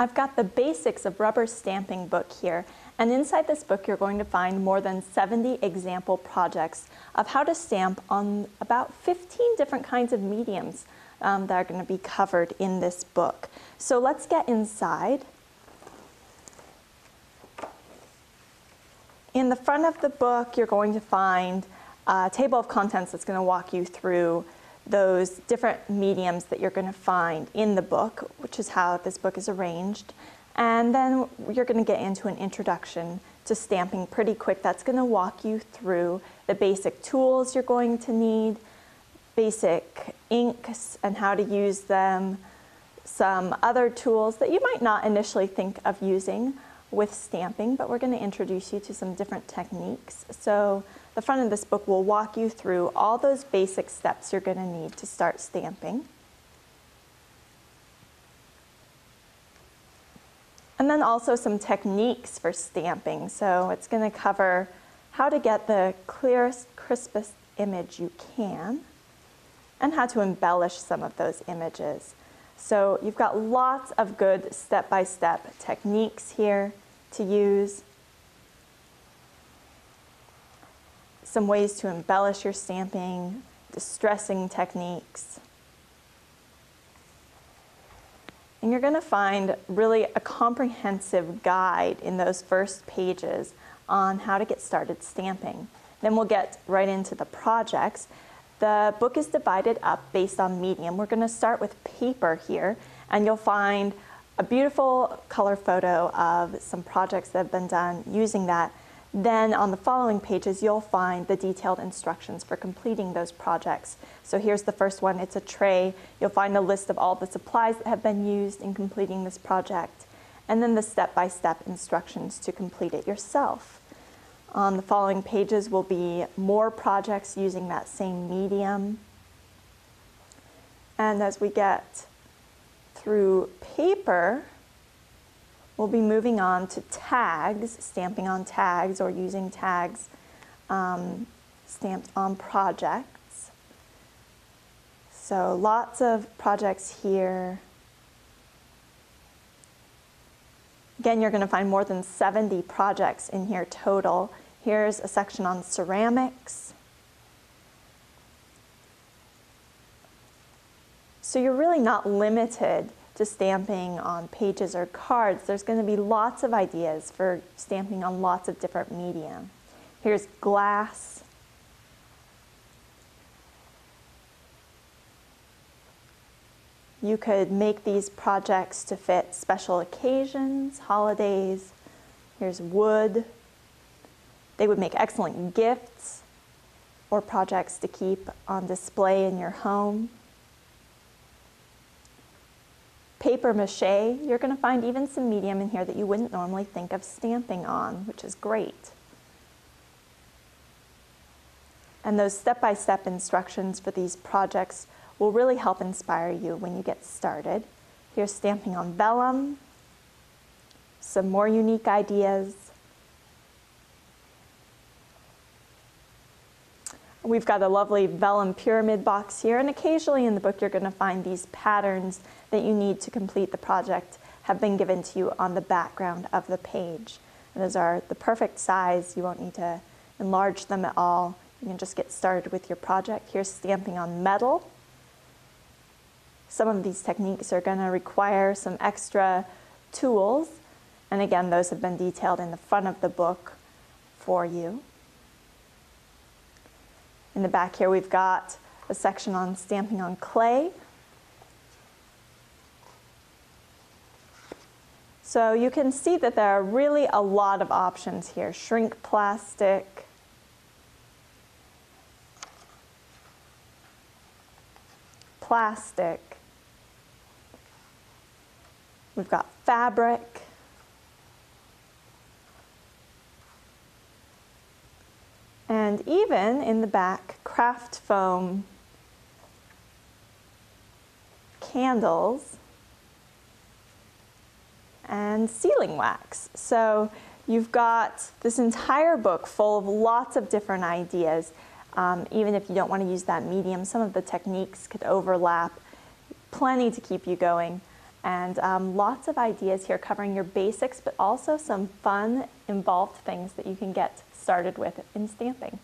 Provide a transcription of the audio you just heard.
I've got the Basics of Rubber Stamping book here, and inside this book you're going to find more than 70 example projects of how to stamp on about 15 different kinds of mediums that are going to be covered in this book. So let's get inside. In the front of the book you're going to find a table of contents that's going to walk you through those different mediums that you're going to find in the book, which is how this book is arranged. And then you're going to get into an introduction to stamping pretty quick. That's going to walk you through the basic tools you're going to need, basic inks and how to use them, some other tools that you might not initially think of using with stamping, but we're going to introduce you to some different techniques. So the front of this book will walk you through all those basic steps you're going to need to start stamping. And then also some techniques for stamping. So it's going to cover how to get the clearest, crispest image you can and how to embellish some of those images. So you've got lots of good step-by-step techniques here to use. Some ways to embellish your stamping, distressing techniques. And you're going to find really a comprehensive guide in those first pages on how to get started stamping. Then we'll get right into the projects. The book is divided up based on medium. We're going to start with paper here, and you'll find a beautiful color photo of some projects that have been done using that. Then on the following pages, you'll find the detailed instructions for completing those projects. So here's the first one. It's a tray. You'll find a list of all the supplies that have been used in completing this project, and then the step-by-step instructions to complete it yourself. On the following pages will be more projects using that same medium. And as we get through paper, we'll be moving on to tags, stamping on tags or using tags stamped on projects. So lots of projects here. Again, you're going to find more than 70 projects in here total. Here's a section on ceramics. So you're really not limited to stamping on pages or cards. There's going to be lots of ideas for stamping on lots of different media. Here's glass. You could make these projects to fit special occasions, holidays. Here's wood. They would make excellent gifts or projects to keep on display in your home. Paper mache, you're going to find even some medium in here that you wouldn't normally think of stamping on, which is great. And those step-by-step instructions for these projects will really help inspire you when you get started. Here's stamping on vellum, some more unique ideas. We've got a lovely vellum pyramid box here, and occasionally in the book you're going to find these patterns that you need to complete the project have been given to you on the background of the page. And those are the perfect size. You won't need to enlarge them at all. You can just get started with your project. Here's stamping on metal. Some of these techniques are going to require some extra tools, and again, those have been detailed in the front of the book for you. In the back here, we've got a section on stamping on clay. So you can see that there are really a lot of options here. Shrink plastic, plastic. We've got fabric. And even in the back, craft foam candles and sealing wax. So you've got this entire book full of lots of different ideas. Even if you don't want to use that medium, some of the techniques could overlap. Plenty to keep you going. And lots of ideas here covering your basics, but also some fun, involved things that you can get started with in stamping.